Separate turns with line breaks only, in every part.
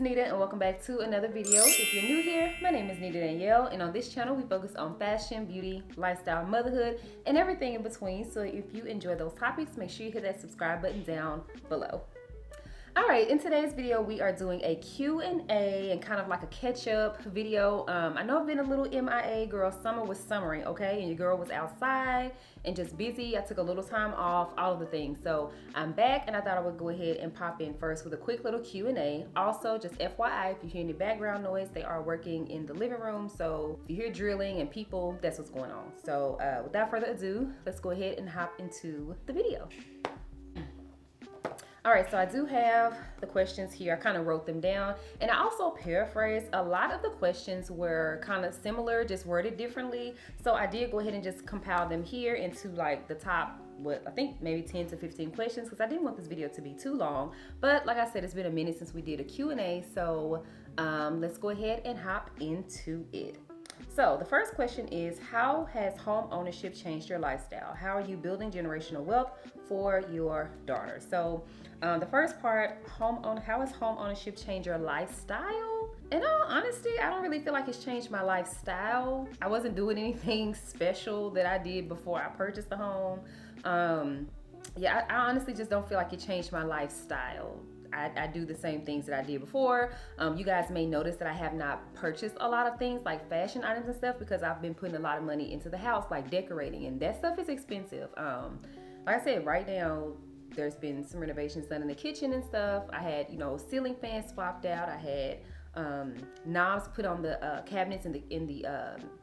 Nita and welcome back to another video. If you're new here, my name is nitadanielle, and on this channel we focus on fashion, beauty, lifestyle, motherhood, and everything in between. So if you enjoy those topics, make sure you hit that subscribe button down below. All right, in today's video, we are doing a Q&A and kind of like a catch-up video. I know I've been a little MIA, girl. Summer was summering, okay? And your girl was outside and just busy. I took a little time off, all of the things. So I'm back, and I thought I would go ahead and pop in first with a quick little Q&A. Also, just FYI, if you hear any background noise, they are working in the living room. So if you hear drilling and people, that's what's going on. So without further ado, let's go ahead and hop into the video. All right, so I do have the questions here. I kind of wrote them down, and I also paraphrased. A lot of the questions were kind of similar, just worded differently. So I did go ahead and just compile them here into like the top, what I think maybe 10 to 15 questions, because I didn't want this video to be too long. But like I said, it's been a minute since we did a Q&A, so let's go ahead and hop into it. So the first question is, how has home ownership changed your lifestyle? How are you building generational wealth for your daughter? So the first part, how has home ownership changed your lifestyle? In all honesty, I don't really feel like it's changed my lifestyle. I wasn't doing anything special that I did before I purchased the home. Yeah, I honestly just don't feel like it changed my lifestyle. I do the same things that I did before. You guys may notice that I have not purchased a lot of things like fashion items and stuff, because I've been putting a lot of money into the house, like decorating, and that stuff is expensive. Like I said, right now there's been some renovations done in the kitchen and stuff. I had, ceiling fans swapped out. I had knobs put on the cabinets in the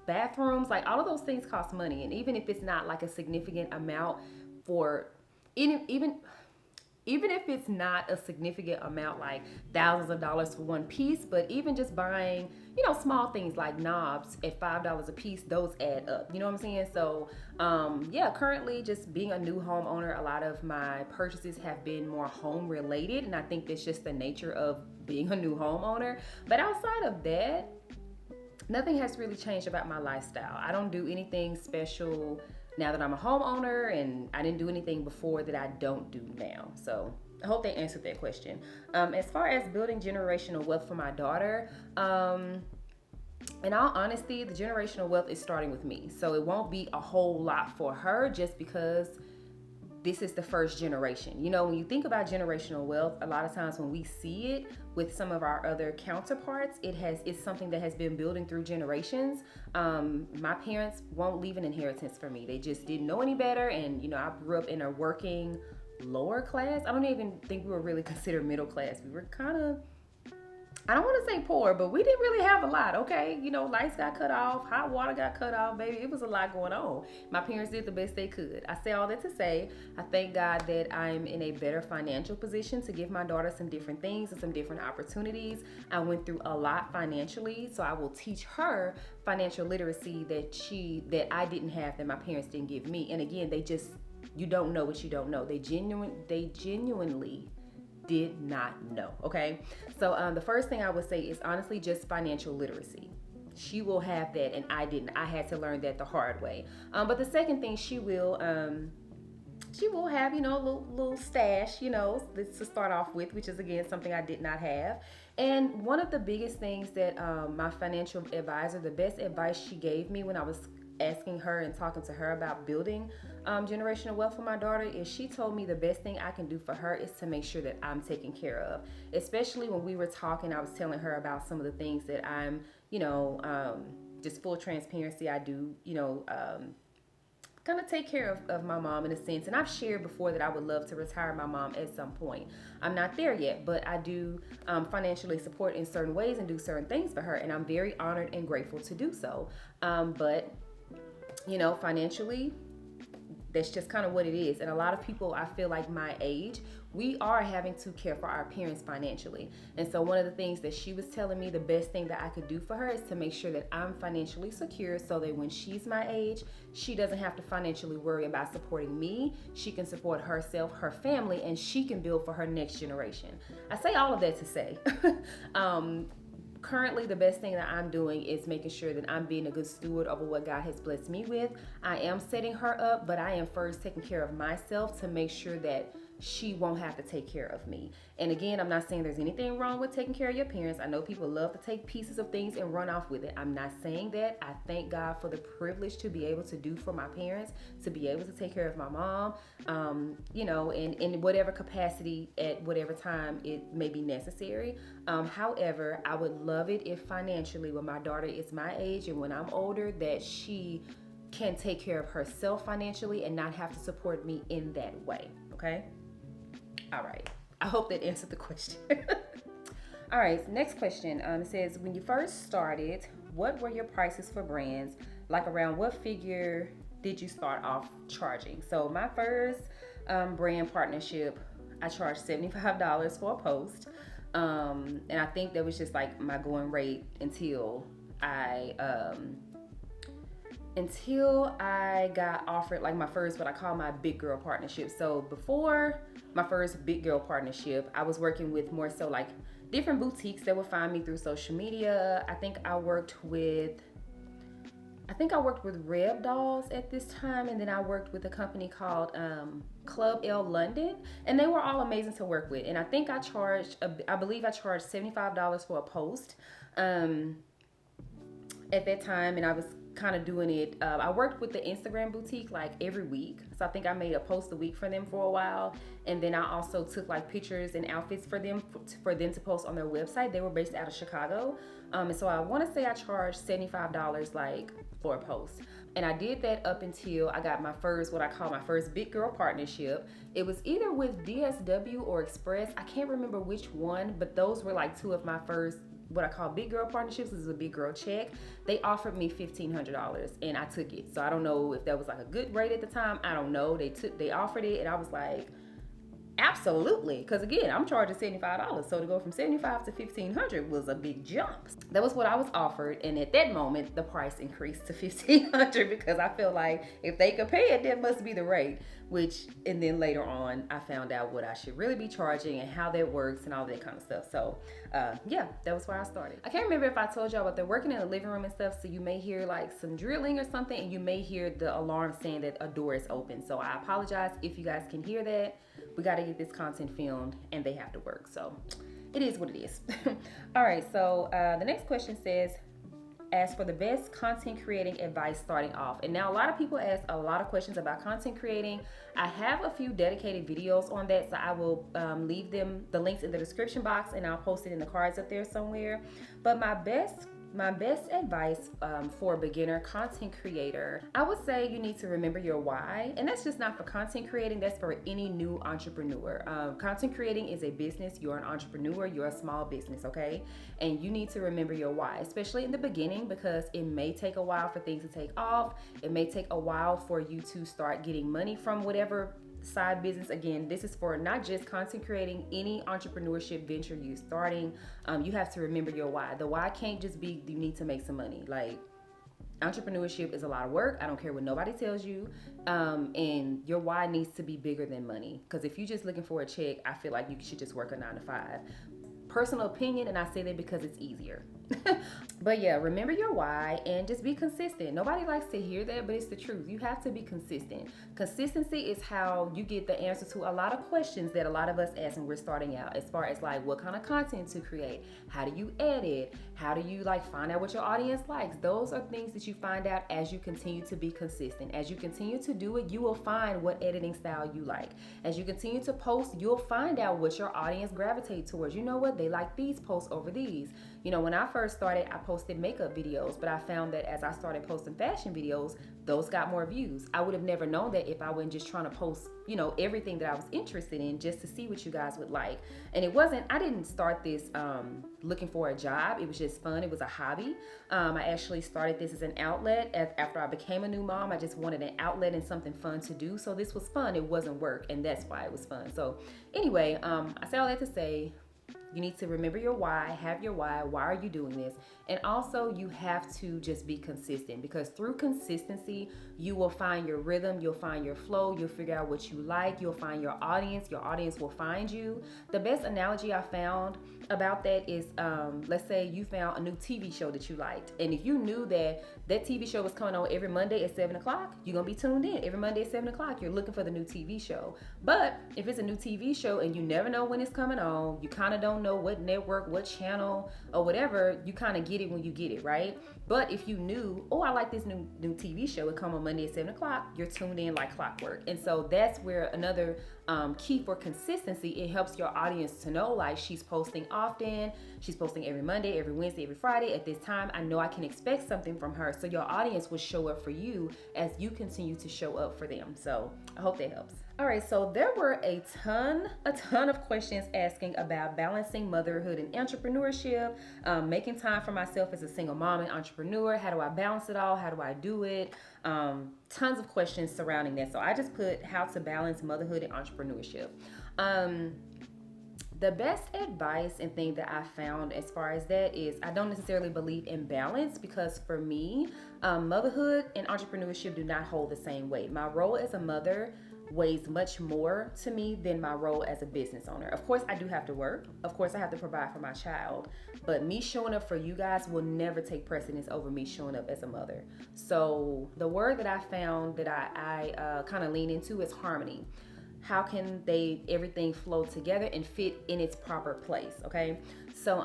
bathrooms. Like, all of those things cost money, and even if it's not like a significant amount for even if it's not a significant amount, like thousands of dollars for one piece, but even just buying, small things like knobs at $5 a piece, those add up. You know what I'm saying? So, yeah, currently just being a new homeowner, a lot of my purchases have been more home related, and I think that's just the nature of being a new homeowner. But outside of that, nothing has really changed about my lifestyle. I don't do anything special now that I'm a homeowner, and I didn't do anything before that I don't do now. So I hope they answered that question. As far as building generational wealth for my daughter, in all honesty, the generational wealth is starting with me. So it won't be a whole lot for her, just because this is the first generation. When you think about generational wealth, a lot of times when we see it with some of our other counterparts, it's something that has been building through generations. My parents won't leave an inheritance for me. They just didn't know any better. And, I grew up in a working lower class. I don't even think we were really considered middle class. We were kind of, I don't want to say poor, but we didn't really have a lot, okay? Lights got cut off, hot water got cut off, baby. It was a lot going on. My parents did the best they could. I say all that to say, I thank God that I'm in a better financial position to give my daughter some different things and some different opportunities. I went through a lot financially, so I will teach her financial literacy that I didn't have, that my parents didn't give me. And again, you don't know what you don't know. They genuinely did not know, okay? So the first thing I would say is honestly just financial literacy. She will have that, and I didn't. I had to learn that the hard way. But the second thing, she will have, a little stash, to start off with, which is, again, something I did not have. And one of the biggest things that my financial advisor, the best advice she gave me when I was asking her and talking to her about building generational wealth for my daughter, is she told me the best thing I can do for her is to make sure that I'm taken care of. Especially when we were talking, I was telling her about some of the things that I'm, just full transparency, I do, kind of take care of my mom in a sense. And I've shared before that I would love to retire my mom at some point. I'm not there yet, but I do financially support in certain ways and do certain things for her, and I'm very honored and grateful to do so. But financially, that's just kind of what it is. And a lot of people, I feel like my age, we are having to care for our parents financially. And so one of the things that she was telling me, the best thing that I could do for her is to make sure that I'm financially secure, so that when she's my age, she doesn't have to financially worry about supporting me. She can support herself, her family, and she can build for her next generation. I say all of that to say, currently the best thing that I'm doing is making sure that I'm being a good steward over what God has blessed me with. I am setting her up, but I am first taking care of myself to make sure that she won't have to take care of me. And again, I'm not saying there's anything wrong with taking care of your parents. I know people love to take pieces of things and run off with it. I'm not saying that. I thank God for the privilege to be able to do for my parents, to be able to take care of my mom, in whatever capacity at whatever time it may be necessary. However, I would love it if financially, when my daughter is my age and when I'm older, that she can take care of herself financially and not have to support me in that way. Okay? All right. I hope that answered the question. All right, next question. It says, when you first started, what were your prices for brands? Like, around what figure did you start off charging? So my first brand partnership, I charged $75 for a post. And I think that was just like my going rate until I got offered like my first, what I call my big girl partnership. So before my first big girl partnership, I was working with more so like different boutiques that would find me through social media. I think I worked with Reb Dolls at this time, and then I worked with a company called Club L London, and they were all amazing to work with. And I think I believe I charged $75 for a post at that time, and I was kind of doing it. I worked with the Instagram boutique like every week, so I think I made a post a week for them for a while, and then I also took like pictures and outfits for them to post on their website. They were based out of Chicago, and so I want to say I charged $75 like for a post, and I did that up until I got my first, what I call my first big girl partnership. It was either with DSW or Express. I can't remember which one, but those were like two of my first, what I call big girl partnerships. This is a big girl check. They offered me $1,500 and I took it. So I don't know if that was like a good rate at the time. I don't know. They offered it and I was like, absolutely. Because again, I'm charging $75. So to go from $75 to $1,500 was a big jump. That was what I was offered. And at that moment, the price increased to $1,500 because I feel like if they could pay it, that must be the rate. And then later on, I found out what I should really be charging and how that works and all that kind of stuff. So that was where I started. I can't remember if I told y'all, but they're working in the living room and stuff. So you may hear like some drilling or something, and you may hear the alarm saying that a door is open. So I apologize if you guys can hear that. We got to get this content filmed and they have to work. So it is what it is. All right. So the next question says, ask for the best content creating advice starting off. And now a lot of people ask a lot of questions about content creating. I have a few dedicated videos on that, so I will leave the links in the description box, and I'll post it in the cards up there somewhere. But my best advice for a beginner content creator, I would say you need to remember your why. And that's just not for content creating, that's for any new entrepreneur. Content creating is a business. You're an entrepreneur, you're a small business, okay? And you need to remember your why, especially in the beginning, because it may take a while for things to take off. It may take a while for you to start getting money from whatever side business. Again, this is for not just content creating, any entrepreneurship venture you're starting. You have to remember your why. The why can't just be you need to make some money. Like, entrepreneurship is a lot of work. I don't care what nobody tells you. And your why needs to be bigger than money. Because if you're just looking for a check, I feel like you should just work a 9 to 5. Personal opinion, and I say that because it's easier. But yeah, remember your why and just be consistent. Nobody likes to hear that, but it's the truth. You have to be consistent. Consistency is how you get the answer to a lot of questions that a lot of us ask when we're starting out, as far as like what kind of content to create, how do you edit, how do you like find out what your audience likes. Those are things that you find out as you continue to be consistent. As you continue to do it, you will find what editing style you like. As you continue to post, you'll find out what your audience gravitates towards. You know what, they like these posts over these. You know, when I first started, I posted makeup videos, but I found that as I started posting fashion videos, those got more views. I would have never known that if I wasn't just trying to post, everything that I was interested in just to see what you guys would like. And I didn't start this looking for a job. It was just fun. It was a hobby. I actually started this as an outlet. After I became a new mom, I just wanted an outlet and something fun to do. So this was fun. It wasn't work, and that's why it was fun. So anyway, I say all that to say, You need to remember your why, have your why. Why are you doing this? And also, you have to just be consistent, because through consistency, you will find your rhythm, you'll find your flow, you'll figure out what you like, you'll find your audience will find you. The best analogy I found about that is, let's say you found a new TV show that you liked, and if you knew that TV show was coming on every Monday at 7 o'clock, you're gonna be tuned in every Monday at 7 o'clock. You're looking for the new TV show. But if it's a new TV show and you never know when it's coming on, you kind of don't know what network, what channel, or whatever, you kind of get it when you get it, right? But if you knew, oh, I like this new TV show, it come on Monday at 7 o'clock, you're tuned in like clockwork. And so that's where another key for consistency, it helps your audience to know, like, she's posting often, she's posting every Monday, every Wednesday, every Friday at this time. I know I can expect something from her. So your audience will show up for you as you continue to show up for them. So I hope that helps. All right, so there were a ton of questions asking about balancing motherhood and entrepreneurship, making time for myself as a single mom and entrepreneur. How do I balance it all? How do I do it? Tons of questions surrounding that. So I just put how to balance motherhood and entrepreneurship. The best advice and thing that I found as far as that is, I don't necessarily believe in balance, because for me, motherhood and entrepreneurship do not hold the same weight. My role as a mother weighs much more to me than my role as a business owner. Of course, I do have to work. Of course, I have to provide for my child. But me showing up for you guys will never take precedence over me showing up as a mother. So the word that I found that I kind of lean into is harmony. How can everything flow together and fit in its proper place? Okay. So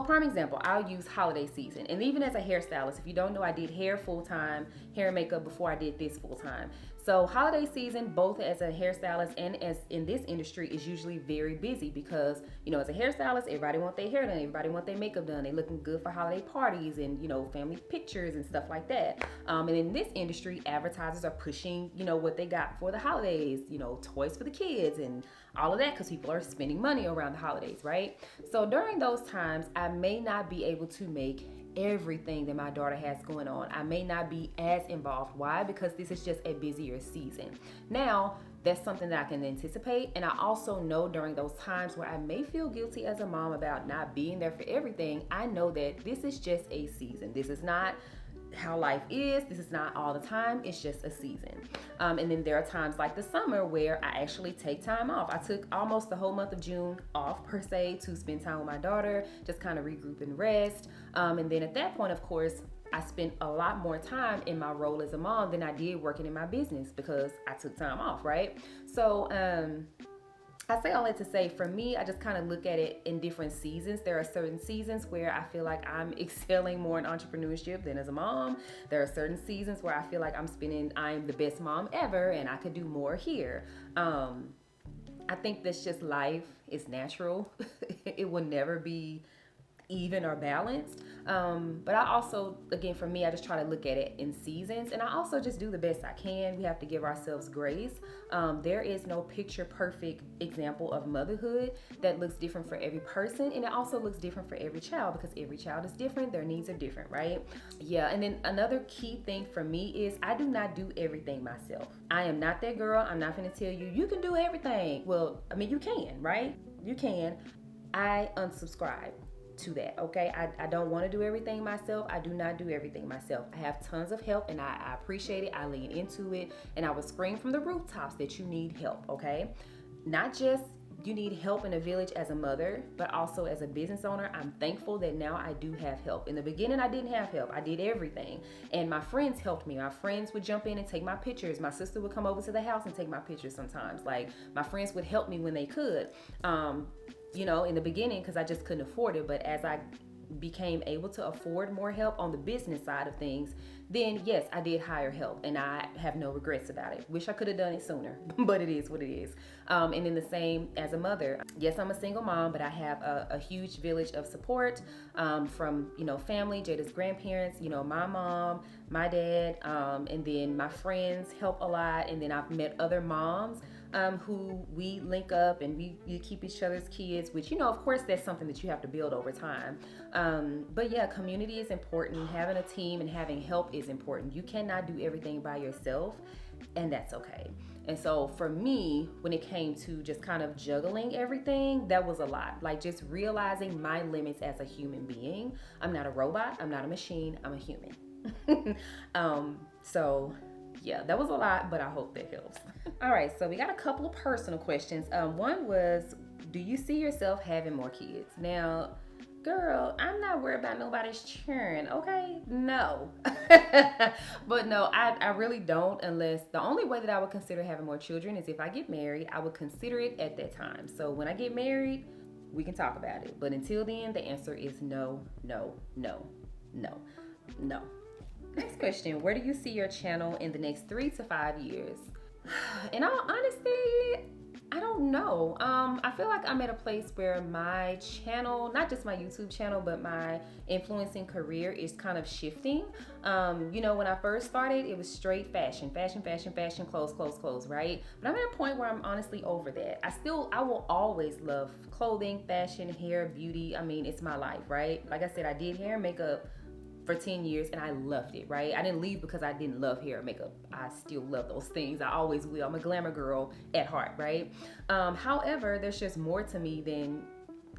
prime example, I'll use holiday season. And even as a hairstylist, if you don't know, I did hair full-time, hair and makeup before I did this full-time. So holiday season, both as a hairstylist and as in this industry, is usually very busy because, as a hairstylist, everybody want their hair done, everybody want their makeup done. They looking good for holiday parties and, family pictures and stuff like that. And in this industry, advertisers are pushing, what they got for the holidays, toys for the kids and all of that, because people are spending money around the holidays, right? So during those times, I may not be able to make everything that my daughter has going on. I may not be as involved. Why? Because this is just a busier season. Now, that's something that I can anticipate. And I also know during those times where I may feel guilty as a mom about not being there for everything, I know that this is just a season. This is not how life is. This is not all the time. It's just a season. And then there are times like the summer where I actually take time off. I took almost the whole month of June off per se to spend time with my daughter, just kind of regroup and rest. And then at that point, of course, I spent a lot more time in my role as a mom than I did working in my business because I took time off, right? So, I say all that to say, for me, I just kind of look at it in different seasons. There are certain seasons where I feel like I'm excelling more in entrepreneurship than as a mom. There are certain seasons where I feel like I'm the best mom ever and I could do more here. I think that's just life. It's natural. It will never be even or balanced. But I also, again, for me, I just try to look at it in seasons, and I also just do the best I can. We have to give ourselves grace. There is no picture perfect example of motherhood that looks different for every person, and it also looks different for every child because every child is different. Their needs are different, right? Yeah, and then another key thing for me is I do not do everything myself. I am not that girl. I'm not going to tell you can do everything. Well, I mean, you can, right? You can. I unsubscribe to that, okay? I don't want to do everything myself. I do not do everything myself. I have tons of help and I appreciate it. I lean into it and I will scream from the rooftops that you need help, okay? Not just you need help in a village as a mother, but also as a business owner. I'm thankful that now I do have help. In the beginning, I didn't have help. I did everything. And my friends helped me. My friends would jump in and take my pictures. My sister would come over to the house and take my pictures sometimes. Like, my friends would help me when they could. In the beginning, because I just couldn't afford it. But as I became able to afford more help on the business side of things, then yes, I did hire help and I have no regrets about it. Wish I could have done it sooner, but it is what it is. And then the same as a mother. Yes, I'm a single mom, but I have a huge village of support from, family, Jada's grandparents, my mom, my dad, and then my friends help a lot. And then I've met other moms who we link up and we keep each other's kids, which, of course, that's something that you have to build over time. But yeah, community is important. Having a team and having help is important. You cannot do everything by yourself, and that's okay. And so for me, when it came to just kind of juggling everything, that was a lot. Like just realizing my limits as a human being. I'm not a robot. I'm not a machine. I'm a human. So yeah, that was a lot, but I hope that helps. All right, so we got a couple of personal questions. One was, do you see yourself having more kids? Now, girl, I'm not worried about nobody's churn, okay? No. But no, I really don't, unless the only way that I would consider having more children is if I get married. I would consider it at that time. So when I get married, we can talk about it. But until then, the answer is no, no, no, no, no. Next question, where do you see your channel in the next 3 to 5 years? In all honesty, I don't know. I feel like I'm at a place where my channel, not just my YouTube channel, but my influencing career is kind of shifting. When I first started, it was straight fashion, clothes, right? But I'm at a point where I'm honestly over that. I will always love clothing, fashion, hair, beauty. I mean, it's my life, right? Like I said, I did hair and makeup for 10 years and I loved it, right? I didn't leave because I didn't love hair and makeup. I still love those things. I always will. I'm a glamour girl at heart, right? However, there's just more to me than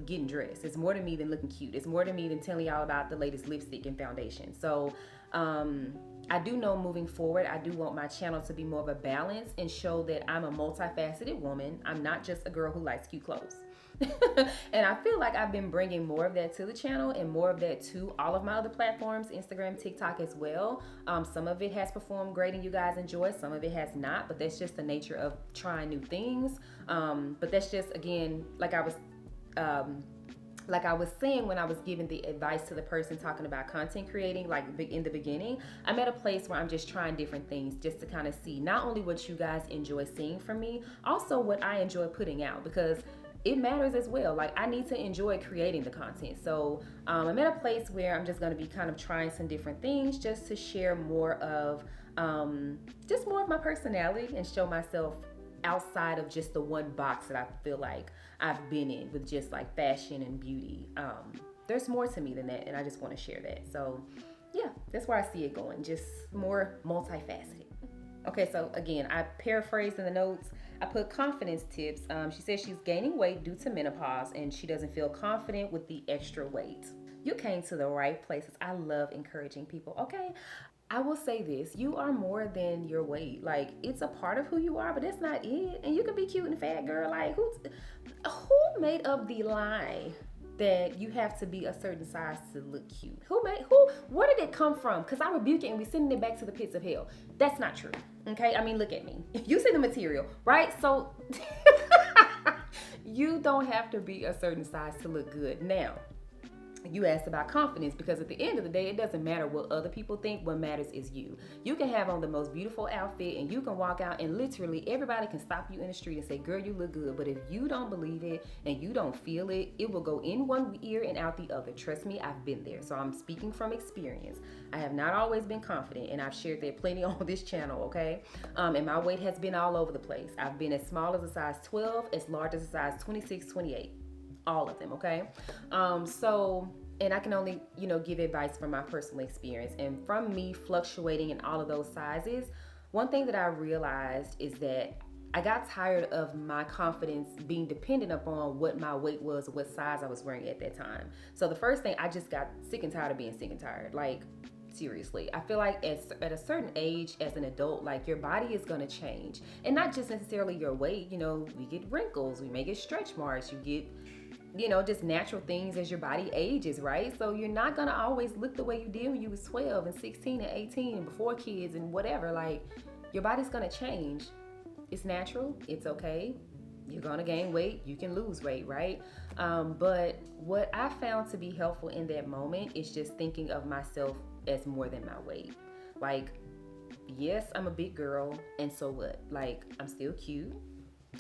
getting dressed. It's more to me than looking cute. It's more to me than telling y'all about the latest lipstick and foundation. So I do know moving forward, I do want my channel to be more of a balance and show that I'm a multifaceted woman. I'm not just a girl who likes cute clothes. And I feel like I've been bringing more of that to the channel and more of that to all of my other platforms, Instagram, TikTok as well. Some of it has performed great and you guys enjoy, some of it has not, but that's just the nature of trying new things. But that's just, again, like I was saying when I was giving the advice to the person talking about content creating, like in the beginning, I'm at a place where I'm just trying different things just to kind of see not only what you guys enjoy seeing from me, also what I enjoy putting out, because it matters as well. Like I need to enjoy creating the content. So I'm at a place where I'm just going to be kind of trying some different things just to share more of my personality and show myself outside of just the one box that I feel like I've been in with just like fashion and beauty. There's more to me than that, and I just want to share that. So yeah, that's where I see it going, just more multifaceted. Okay, so again, I paraphrased in the notes. I put confidence tips. She says she's gaining weight due to menopause and she doesn't feel confident with the extra weight. You came to the right places. I love encouraging people, okay? I will say this, you are more than your weight. Like, it's a part of who you are, but that's not it. And you can be cute and fat, girl. Like, who made up the lie that you have to be a certain size to look cute? Where did it come from? Because I rebuke it and we sending it back to the pits of hell. That's not true, okay? I mean, look at me. You see the material, right? So you don't have to be a certain size to look good. Now, you asked about confidence, because at the end of the day, it doesn't matter what other people think. What matters is you. You can have on the most beautiful outfit and you can walk out and literally everybody can stop you in the street and say, girl, you look good. But if you don't believe it and you don't feel it, it will go in one ear and out the other. Trust me, I've been there. So I'm speaking from experience. I have not always been confident, and I've shared that plenty on this channel, okay? And my weight has been all over the place. I've been as small as a size 12, as large as a size 26, 28. All of them, okay? And I can only, give advice from my personal experience. And from me fluctuating in all of those sizes, one thing that I realized is that I got tired of my confidence being dependent upon what my weight was or what size I was wearing at that time. So the first thing, I just got sick and tired of being sick and tired. Like, seriously, I feel like at a certain age as an adult, like your body is going to change. And not just necessarily your weight, we get wrinkles, we may get stretch marks, you get just natural things as your body ages, right? So you're not gonna always look the way you did when you was 12 and 16 and 18 and before kids and whatever. Like, your body's gonna change. It's natural, it's okay. You're gonna gain weight, you can lose weight, right? But what I found to be helpful in that moment is just thinking of myself as more than my weight. Like, yes, I'm a big girl, and so what? Like, I'm still cute.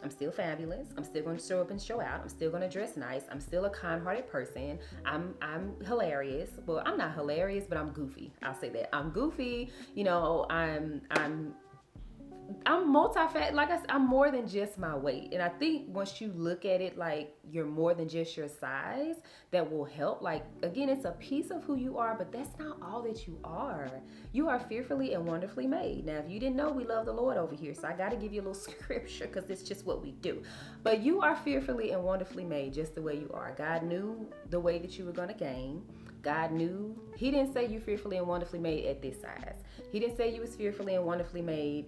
I'm still fabulous. I'm still going to show up and show out. I'm still going to dress nice. I'm still a kind-hearted person. I'm hilarious. Well, I'm not hilarious, but I'm goofy. I'll say that. I'm goofy. I'm I'm multifaceted. Like I said, I'm more than just my weight. And I think once you look at it like you're more than just your size, that will help. Like, again, it's a piece of who you are, but that's not all that you are. You are fearfully and wonderfully made. Now, if you didn't know, we love the Lord over here. So I got to give you a little scripture because it's just what we do. But you are fearfully and wonderfully made just the way you are. God knew the way that you were going to gain. God knew. He didn't say you fearfully and wonderfully made at this size. He didn't say you was fearfully and wonderfully made,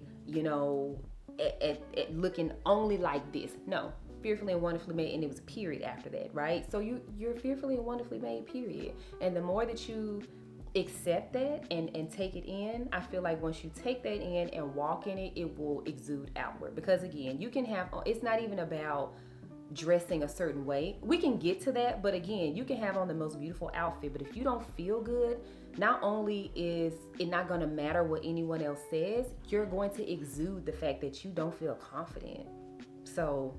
at looking only like this. No, fearfully and wonderfully made, and it was a period after that, right? So you're fearfully and wonderfully made, period. And the more that you accept that and take it in, I feel like once you take that in and walk in it, it will exude outward. Because again, you can have, it's not even about dressing a certain way. We can get to that, but again, you can have on the most beautiful outfit, but if you don't feel good, not only is it not going to matter what anyone else says, you're going to exude the fact that you don't feel confident. So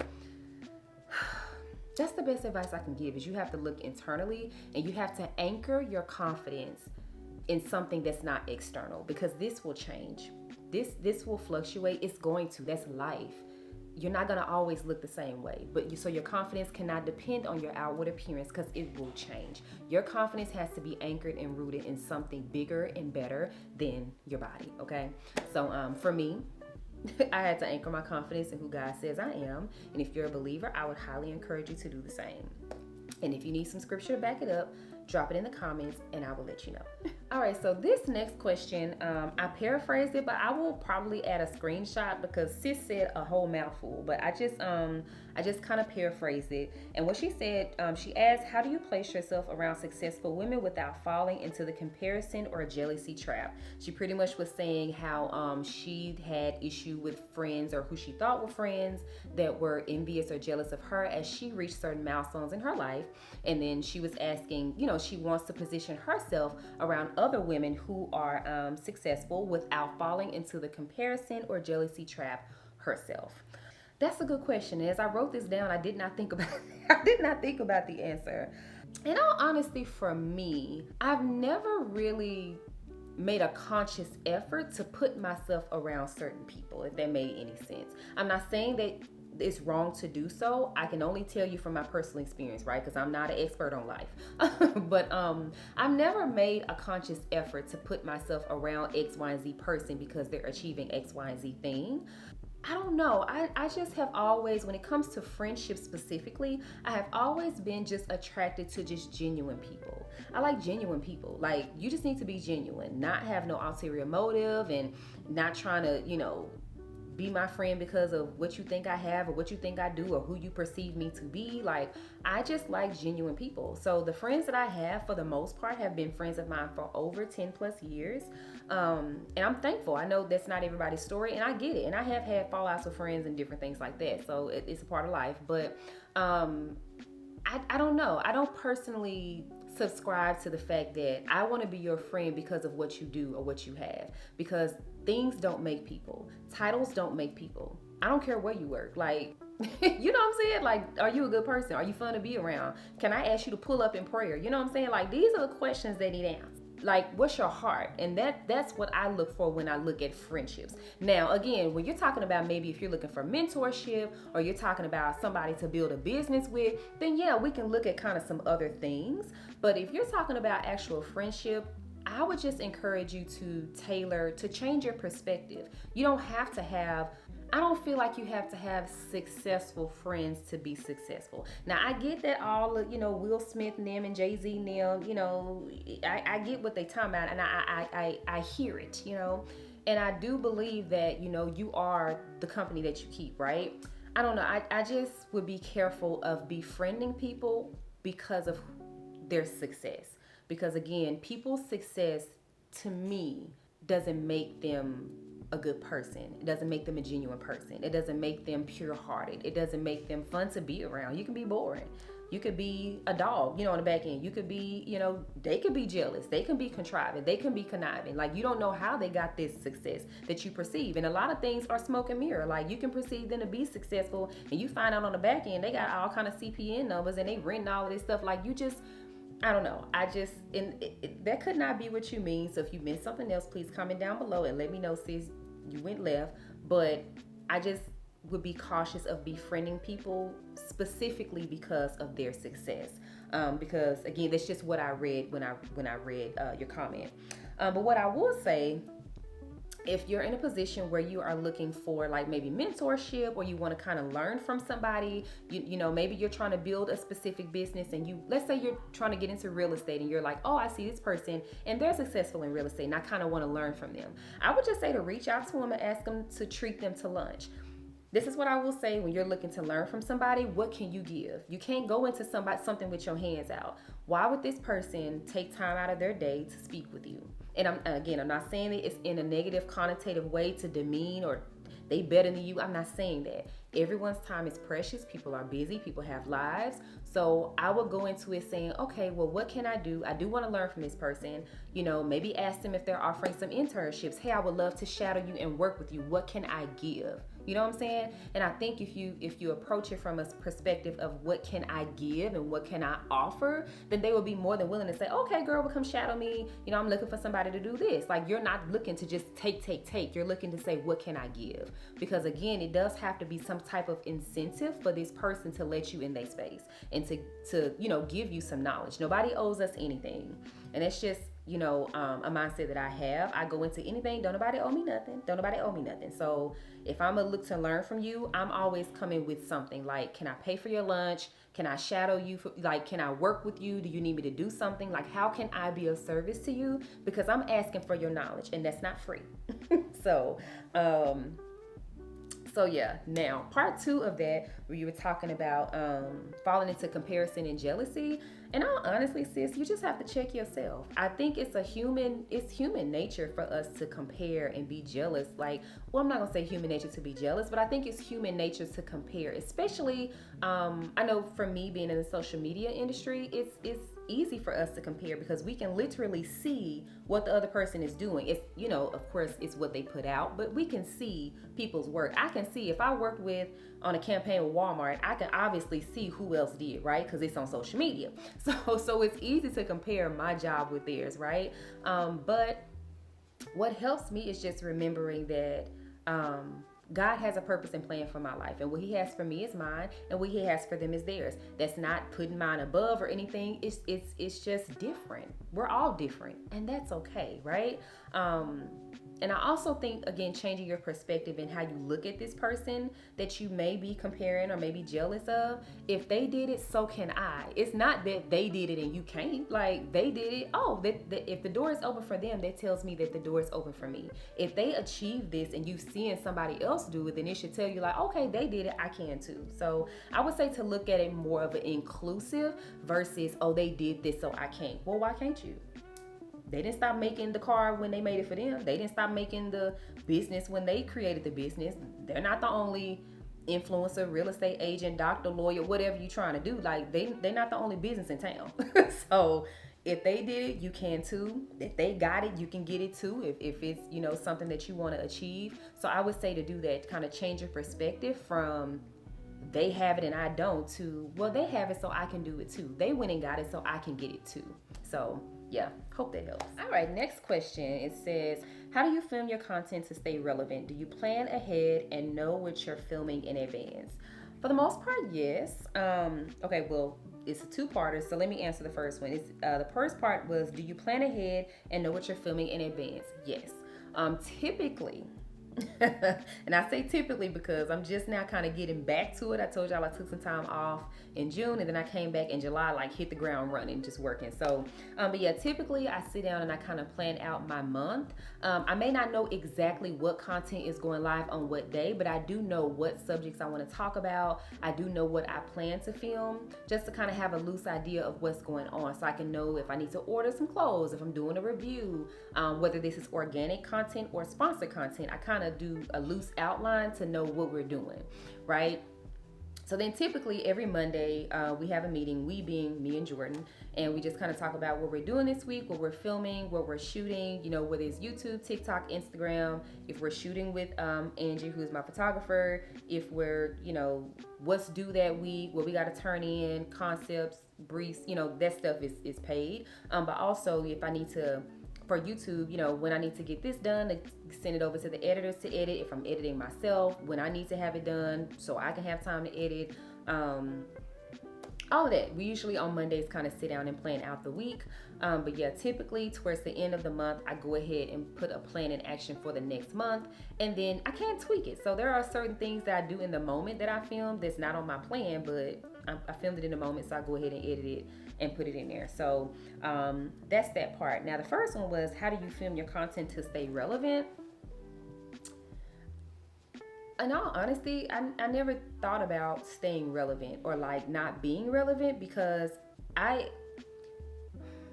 that's the best advice I can give, is you have to look internally and you have to anchor your confidence in something that's not external, because this will change. This will fluctuate. It's going to. That's life. You're not going to always look the same way, so your confidence cannot depend on your outward appearance, because it will change. Your confidence has to be anchored and rooted in something bigger and better than your body. Okay. So for me, I had to anchor my confidence in who God says I am. And if you're a believer, I would highly encourage you to do the same. And if you need some scripture to back it up, drop it in the comments and I will let you know. All right, so this next question, I paraphrased it, but I will probably add a screenshot because sis said a whole mouthful, but I just kind of paraphrased it. And what she said, she asked, how do you place yourself around successful women without falling into the comparison or jealousy trap? She pretty much was saying how she had issue with friends, or who she thought were friends, that were envious or jealous of her as she reached certain milestones in her life. And then she was asking, she wants to position herself around other women who are successful without falling into the comparison or jealousy trap herself. That's a good question. As I wrote this down, I did not think about the answer. In all honesty, for me, I've never really made a conscious effort to put myself around certain people, if that made any sense. I'm not saying that it's wrong to do so. I can only tell you from my personal experience, right? Because I'm not an expert on life. But I've never made a conscious effort to put myself around X, Y, and Z person because they're achieving X, Y, and Z thing. I don't know. I just have always, when it comes to friendship specifically, I have always been just attracted to just genuine people. I like genuine people. Like, you just need to be genuine, not have no ulterior motive, and not trying to, be my friend because of what you think I have or what you think I do or who you perceive me to be. Like, I just like genuine people. So the friends that I have, for the most part, have been friends of mine for over 10 plus years. And I'm thankful. I know that's not everybody's story, and I get it. And I have had fallouts with friends and different things like that. So it's a part of life. But I don't know. I don't personally subscribe to the fact that I want to be your friend because of what you do or what you have, because things don't make people. Titles don't make people. I don't care where you work. Like, you know what I'm saying? Like, are you a good person? Are you fun to be around? Can I ask you to pull up in prayer? You know what I'm saying? Like, these are the questions that need answers. Like, what's your heart? And that's what I look for when I look at friendships. Now, again, when you're talking about, maybe if you're looking for mentorship, or you're talking about somebody to build a business with, then yeah, we can look at kind of some other things. But if you're talking about actual friendship, I would just encourage you to change your perspective. You don't have to have, I don't feel like you have to have successful friends to be successful. Now, I get that all, Will Smith and them and Jay-Z and them, I get what they talking about, and I hear it, and I do believe that, you are the company that you keep, right? I don't know. I just would be careful of befriending people because of their success. Because again, people's success, to me, doesn't make them a good person. It doesn't make them a genuine person. It doesn't make them pure-hearted. It doesn't make them fun to be around. You can be boring. You could be a dog, on the back end. You could be, they could be jealous. They can be contriving. They can be conniving. Like, you don't know how they got this success that you perceive. And a lot of things are smoke and mirror. Like, you can perceive them to be successful, and you find out on the back end, they got all kind of CPN numbers, and they renting all of this stuff. Like, I don't know. That could not be what you mean. So if you meant something else, please comment down below and let me know, sis, you went left. but I just would be cautious of befriending people specifically because of their success. Because again, that's just what I read when I read your comment. But what I will say, if you're in a position where you are looking for like maybe mentorship, or you want to kind of learn from somebody, you know, maybe you're trying to build a specific business, and you, let's say you're trying to get into real estate, and you're like, oh, I see this person and they're successful in real estate and I kind of want to learn from them. I would just say to reach out to them and ask them to treat them to lunch. This is what I will say: when you're looking to learn from somebody, what can you give? You can't go into something with your hands out. Why would this person take time out of their day to speak with you? And I'm not saying it it's in a negative connotative way to demean or they better than you. I'm not saying that. Everyone's time is precious. People are busy. People have lives. So I would go into it saying, okay, well, what can I do? I do want to learn from this person. You know, maybe ask them if they're offering some internships. Hey, I would love to shadow you and work with you. What can I give? You know what I'm saying? And I think if you approach it from a perspective of what can I give and what can I offer, then they will be more than willing to say, okay, girl, well, come shadow me. You know, I'm looking for somebody to do this. Like, you're not looking to just take. You're looking to say, what can I give? Because again, it does have to be some type of incentive for this person to let you in their space and to you know, give you some knowledge. Nobody owes us anything. And it's just, you know, a mindset that I have. I go into anything, don't nobody owe me nothing. Don't nobody owe me nothing. So if I'm gonna look to learn from you, I'm always coming with something like, can I pay for your lunch? Can I shadow you? Like, can I work with you? Do you need me to do something? Like, how can I be of service to you? Because I'm asking for your knowledge, and that's not free. So, so yeah, now part 2 of that, where you were talking about falling into comparison and jealousy. And I'll honestly, sis, you just have to check yourself. I think it's human nature for us to compare and be jealous. Like, well, I'm not gonna say human nature to be jealous, but I think it's human nature to compare. Especially, I know for me being in the social media industry, it's easy for us to compare because we can literally see what the other person is doing. It's, you know, of course it's what they put out, but we can see people's work. I can see if I worked on a campaign with Walmart, I can obviously see who else did, right? Because it's on social media. So it's easy to compare my job with theirs, right? But what helps me is just remembering that God has a purpose and plan for my life, and what He has for me is mine, and what He has for them is theirs. That's not putting mine above or anything. It's just different. We're all different, and that's okay, right? And I also think, again, changing your perspective and how you look at this person that you may be comparing or maybe jealous of. If they did it, so can I. It's not that they did it and you can't. Like, they did it. Oh, if the door is open for them, that tells me that the door is open for me. If they achieve this and you seeing somebody else do it, then it should tell you like, okay, they did it, I can too. So I would say to look at it more of an inclusive versus, oh, they did this, so I can't. Well, why can't you? They didn't stop making the car when they made it for them. They didn't stop making the business when they created the business. They're not the only influencer, real estate agent, doctor, lawyer, whatever you're trying to do. Like, they're not the only business in town. So if they did it, you can too. If they got it, you can get it too. If it's, you know, something that you want to achieve. So I would say to do that, kind of change your perspective from they have it and I don't to, well, they have it so I can do it too. They went and got it so I can get it too. So yeah, hope that helps. All right, next question. It says, how do you film your content to stay relevant? Do you plan ahead and know what you're filming in advance? For the most part, yes. Okay, well, it's a two-parter, so let me answer the first one. The first part was, do you plan ahead and know what you're filming in advance? Yes. Typically, and I say typically because I'm just now kind of getting back to it. I told y'all I took some time off in June, and then I came back in July, like hit the ground running, just working. So, but yeah, typically I sit down and I kind of plan out my month. I may not know exactly what content is going live on what day, but I do know what subjects I want to talk about. I do know what I plan to film, just to kind of have a loose idea of what's going on, so I can know if I need to order some clothes, if I'm doing a review, whether this is organic content or sponsored content. I kind of do a loose outline to know what we're doing, right? So then typically every Monday we have a meeting, we being me and Jordan, and we just kind of talk about what we're doing this week, what we're filming, what we're shooting, you know, whether it's YouTube, TikTok, Instagram, if we're shooting with Angie, who's my photographer, if we're, you know, what's due that week, what we got to turn in, concepts, briefs, you know, that stuff is paid. But also if I need to for YouTube, when I need to get this done, to send it over to the editors to edit. If I'm editing myself, when I need to have it done so I can have time to edit. All of that. We usually on Mondays kind of sit down and plan out the week. But yeah, typically towards the end of the month, I go ahead and put a plan in action for the next month, and then I can tweak it. So there are certain things that I do in the moment that I film that's not on my plan, but I filmed it in the moment, so I go ahead and edit it and put it in there. So that's that part. Now the first one was, how do you film your content to stay relevant? In all honesty, I never thought about staying relevant or like not being relevant, because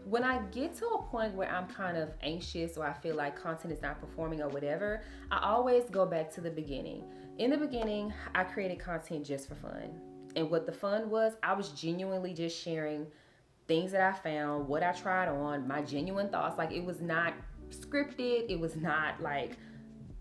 when I get to a point where I'm kind of anxious or I feel like content is not performing or whatever, I always go back to the beginning. In the beginning, I created content just for fun. And what the fun was, I was genuinely just sharing things that I found, what I tried on, my genuine thoughts. Like, it was not scripted, it was not like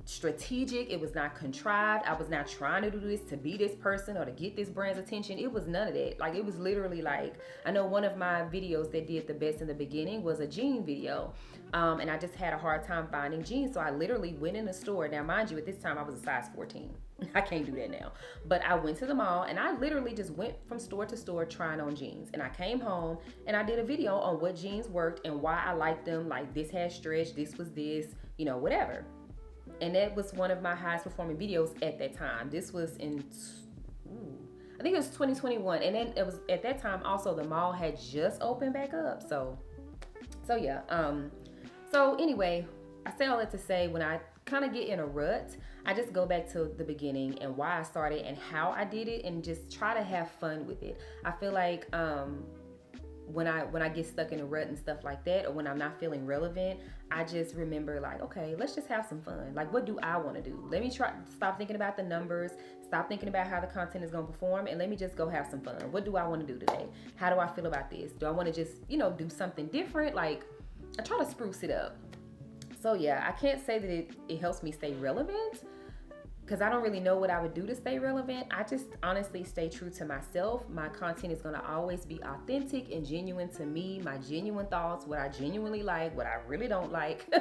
strategic, it was not contrived. I was not trying to do this to be this person or to get this brand's attention. It was none of that. Like, it was literally like, I know one of my videos that did the best in the beginning was a jean video, and I just had a hard time finding jeans, so I literally went in the store. Now mind you, at this time I was a size 14. I can't do that now, but I went to the mall and I literally just went from store to store trying on jeans, and I came home and I did a video on what jeans worked and why I liked them. Like, this had stretch, this was this, whatever. And that was one of my highest performing videos at that time. This was in, I think it was 2021. And then it was at that time also the mall had just opened back up. So yeah. So anyway, I say all that to say, when I kind of get in a rut, I just go back to the beginning and why I started and how I did it, and just try to have fun with it. I feel like when I get stuck in a rut and stuff like that, or when I'm not feeling relevant, I just remember like, okay, let's just have some fun. Like, what do I want to do? Let me stop thinking about the numbers, stop thinking about how the content is going to perform, and let me just go have some fun. What do I want to do today? How do I feel about this? Do I want to just, do something different? Like, I try to spruce it up. So yeah, I can't say that it helps me stay relevant, because I don't really know what I would do to stay relevant. I just honestly stay true to myself. My content is gonna always be authentic and genuine to me, my genuine thoughts, what I genuinely like, what I really don't like,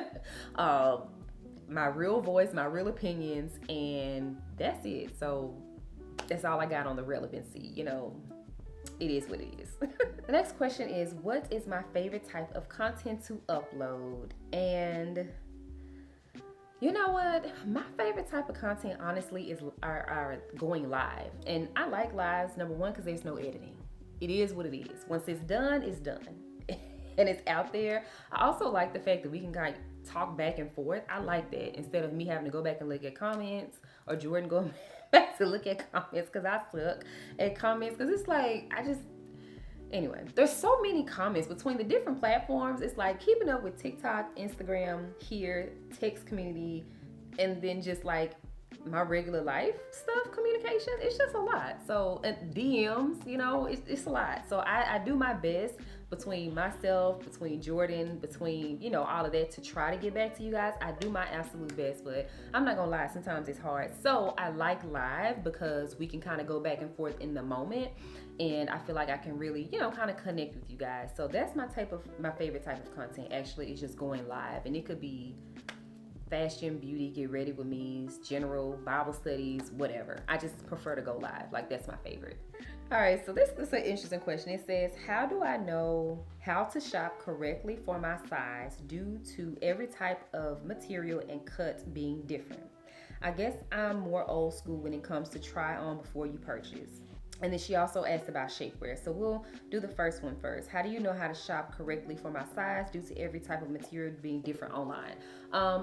my real voice, my real opinions, and that's it. So that's all I got on the relevancy. It is what it is. The next question is, what is my favorite type of content to upload? And you know what? My favorite type of content, honestly, is are going live. And I like lives, number one, because there's no editing. It is what it is. Once it's done, it's done. And it's out there. I also like the fact that we can kind of talk back and forth. I like that, instead of me having to go back and look at comments, or Jordan going back to look at comments, because I suck at comments. Because it's like, anyway, there's so many comments between the different platforms. It's like keeping up with TikTok, Instagram, here, text community, and then just like my regular life stuff, communication. It's just a lot. So, and DMs, it's a lot. So I do my best between myself, between Jordan, between, all of that, to try to get back to you guys. I do my absolute best, but I'm not gonna lie, sometimes it's hard. So I like live because we can kind of go back and forth in the moment, and I feel like I can really, kind of connect with you guys. So that's my favorite type of content, actually, is just going live. And it could be fashion, beauty, get ready with me, general Bible studies, whatever. I just prefer to go live. Like, that's my favorite. All right, so this is an interesting question. It says, how do I know how to shop correctly for my size due to every type of material and cut being different? I guess I'm more old school when it comes to try on before you purchase. And then she also asked about shapewear. So we'll do the first one first. How do you know how to shop correctly for my size due to every type of material being different online?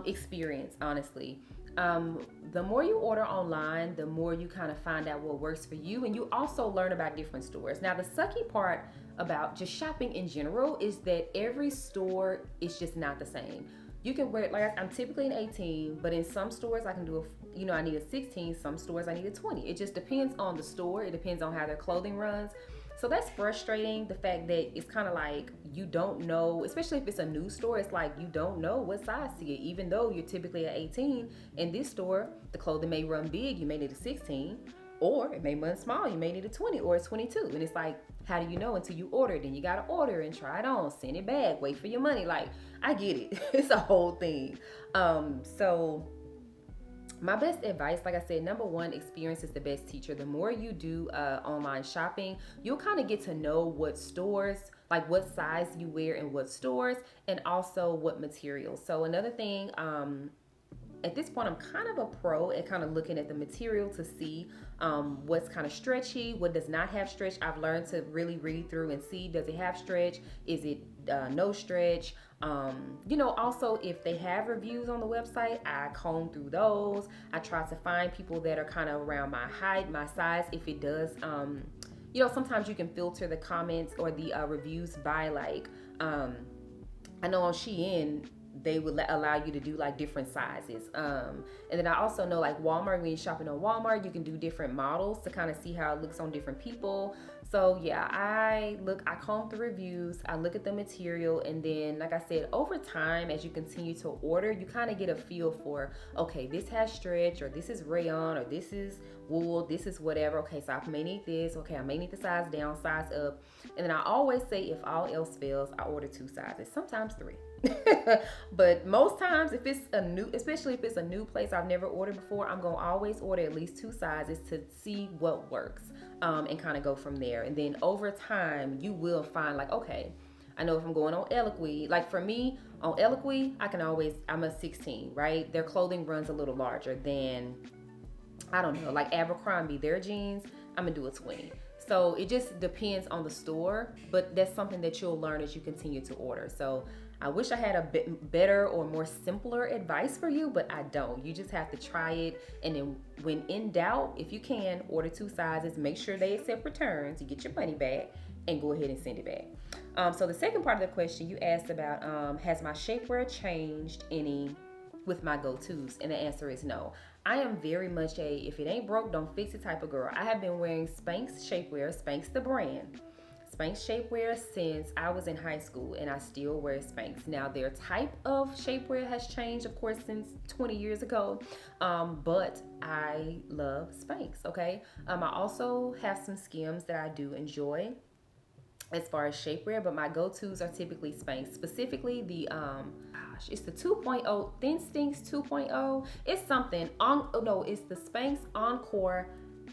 Experience, honestly. The more you order online, the more you kind of find out what works for you. And you also learn about different stores. Now, the sucky part about just shopping in general is that every store is just not the same. You can wear, like, I'm typically an 18, but in some stores I can do I need a 16. Some stores I need a 20. It just depends on the store. It depends on how their clothing runs. So that's frustrating, the fact that it's kind of like you don't know, especially if it's a new store, it's like you don't know what size to get, even though you're typically an 18. In this store, the clothing may run big, you may need a 16, Or it may run small. You may need a 20 or a 22. And it's like, how do you know until you order? Then you got to order and try it on, send it back, wait for your money. Like, I get it. It's a whole thing. So my best advice, like I said, number one, experience is the best teacher. The more you do online shopping, you'll kind of get to know what stores, like what size you wear in what stores, and also what materials. So another thing, at this point, I'm kind of a pro at kind of looking at the material to see what's kind of stretchy, what does not have stretch. I've learned to really read through and see, does it have stretch? Is it no stretch? Also, if they have reviews on the website, I comb through those. I try to find people that are kind of around my height, my size. If it does, sometimes you can filter the comments or the reviews by like, I know on Shein, they would allow you to do like different sizes. And then I also know like Walmart, when you're shopping on Walmart, you can do different models to kind of see how it looks on different people. So yeah, I comb the reviews, I look at the material, and then like I said, over time, as you continue to order, you kind of get a feel for, okay, this has stretch, or this is rayon, or this is wool, this is whatever. Okay, so I may need this. Okay, I may need the size down, size up. And then I always say, if all else fails, I order 2 sizes, sometimes 3. But most times, especially if it's a new place I've never ordered before, I'm gonna always order at least 2 sizes to see what works, and kind of go from there. And then over time, you will find like, okay, I know if I'm going on Eloquii, like for me on Eloquii, I'm a 16, right? Their clothing runs a little larger than, I don't know, like Abercrombie, their jeans, I'm gonna do a 20. So it just depends on the store, but that's something that you'll learn as you continue to order. So I wish I had a bit better or more simpler advice for you, but I don't. You just have to try it. And then when in doubt, if you can, order 2 sizes, make sure they accept returns, you get your money back, and go ahead and send it back. So the second part of the question you asked about, has my shapewear changed any with my go-tos? And the answer is no. I am very much a, if it ain't broke, don't fix it type of girl. I have been wearing Spanx shapewear, Spanx the brand, Spanx shapewear since I was in high school, and I still wear Spanx. Now their type of shapewear has changed, of course, since 20 years ago, but I love Spanx, okay? I also have some Skims that I do enjoy as far as shapewear, but my go-tos are typically Spanx, specifically the it's the 2.0 Thin Stinks 2.0. It's something it's the Spanx Encore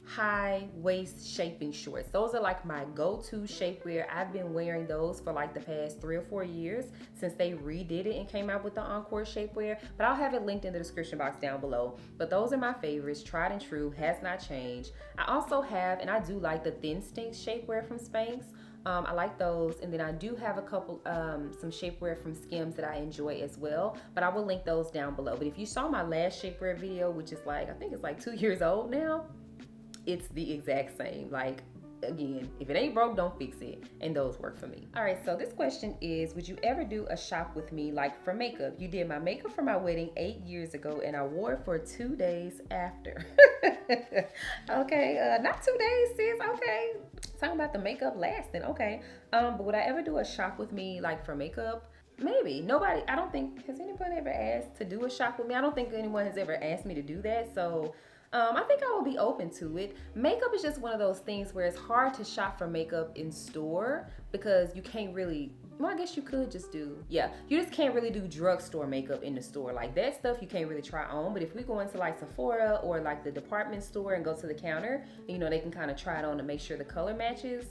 high waist shaping shorts. Those are like my go-to shapewear. I've been wearing those for like the past 3 or 4 years since they redid it and came out with the Encore shapewear, but I'll have it linked in the description box down below. But those are my favorites, tried and true, has not changed. I also have, and I do like the Thin Stinks shapewear from Spanx. I like those, and then I do have a couple some shapewear from Skims that I enjoy as well, but I will link those down below. But if you saw my last shapewear video, which is like, I think it's like 2 years old now, it's the exact same. Like, again, if it ain't broke, don't fix it, and those work for me. All right, so this question is, would you ever do a shop with me, like for makeup? You did my makeup for my wedding 8 years ago, and I wore it for 2 days after. Okay, not 2 days, sis. Okay, talking about the makeup lasting. Okay, but would I ever do a shop with me, like for makeup? Maybe. I don't think, has anyone ever asked to do a shop with me? I don't think anyone has ever asked me to do that, so I think I will be open to it. Makeup is just one of those things where it's hard to shop for makeup in store because you can't really, well, I guess you could just do, you just can't really do drugstore makeup in the store. Like that stuff you can't really try on, but if we go into like Sephora or like the department store and go to the counter, they can kind of try it on to make sure the color matches,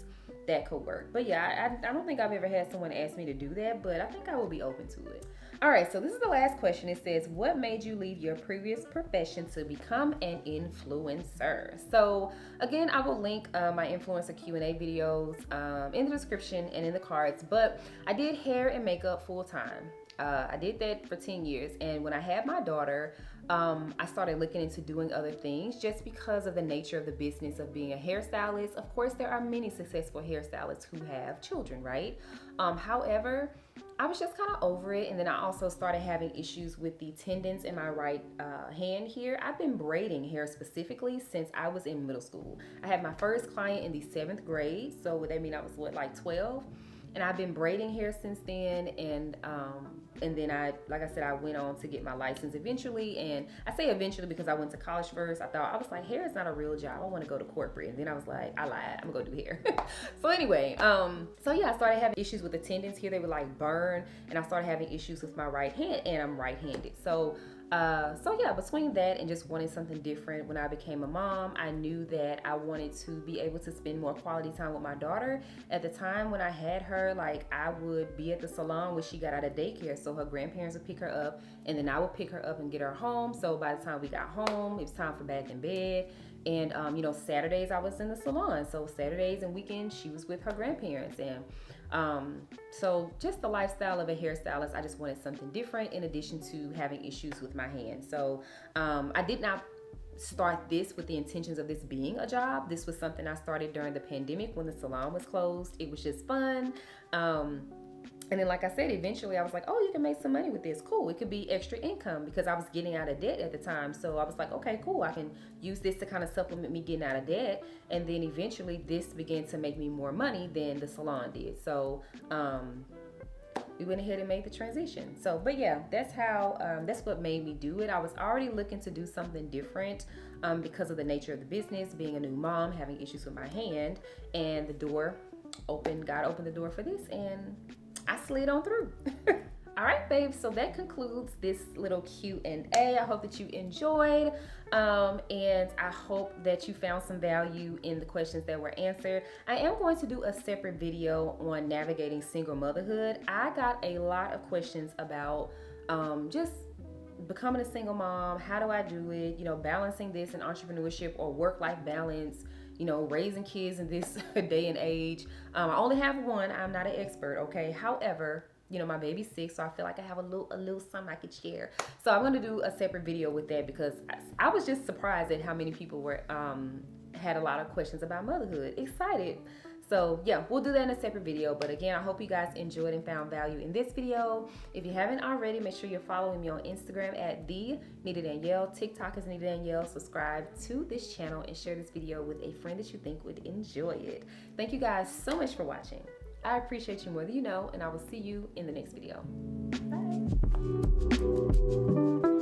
that could work. But yeah, I don't think I've ever had someone ask me to do that, but I think I will be open to it. All right, so this is the last question. It says, what made you leave your previous profession to become an influencer? So again, I will link my influencer Q&A videos in the description and in the cards, but I did hair and makeup full time. I did that for 10 years, and when I had my daughter, I started looking into doing other things just because of the nature of the business of being a hairstylist. Of course, there are many successful hairstylists who have children, right? However, I was just kind of over it, and then I also started having issues with the tendons in my right hand here. I've been braiding hair specifically since I was in middle school. I had my first client in the 7th grade, so would that mean I was like 12? And I've been braiding hair since then, and And then like I said, I went on to get my license eventually. And I say eventually because I went to college first. I was like, hair is not a real job. I want to go to corporate. And then I was like, I lied. I'm gonna go do hair. So anyway, so yeah, I started having issues with the tendons here. They would like burn, and I started having issues with my right hand, and I'm right-handed. So yeah, between that and just wanting something different, when I became a mom, I knew that I wanted to be able to spend more quality time with my daughter. At the time when I had her, like I would be at the salon when she got out of daycare, so her grandparents would pick her up, and then I would pick her up and get her home. So by the time we got home, it was time for bath and bed. And Saturdays I was in the salon, so Saturdays and weekends she was with her grandparents. And so just the lifestyle of a hairstylist, I just wanted something different in addition to having issues with my hands. So I did not start this with the intentions of this being a job. This was something I started during the pandemic when the salon was closed. It was just fun. And then, like I said, eventually I was like, oh, you can make some money with this. Cool. It could be extra income because I was getting out of debt at the time. So I was like, okay, cool. I can use this to kind of supplement me getting out of debt. And then eventually this began to make me more money than the salon did. So we went ahead and made the transition. So, but yeah, that's what made me do it. I was already looking to do something different because of the nature of the business, being a new mom, having issues with my hand, and the door opened. God opened the door for this, and I slid on through. All right, babes, so that concludes this little Q&A. I hope that you enjoyed, and I hope that you found some value in the questions that were answered. I am going to do a separate video on navigating single motherhood. I got a lot of questions about just becoming a single mom. How do I do it? Balancing this in entrepreneurship or work-life balance, raising kids in this day and age. I only have one. I'm not an expert, okay? However, my baby's 6, so I feel like I have a little something I could share. So I'm going to do a separate video with that because I was just surprised at how many people were had a lot of questions about motherhood. Excited. So yeah, we'll do that in a separate video. But again, I hope you guys enjoyed and found value in this video. If you haven't already, make sure you're following me on Instagram at the nitadanielle. TikTok is nitadanielle. Subscribe to this channel and share this video with a friend that you think would enjoy it. Thank you guys so much for watching. I appreciate you more than you know, and I will see you in the next video. Bye.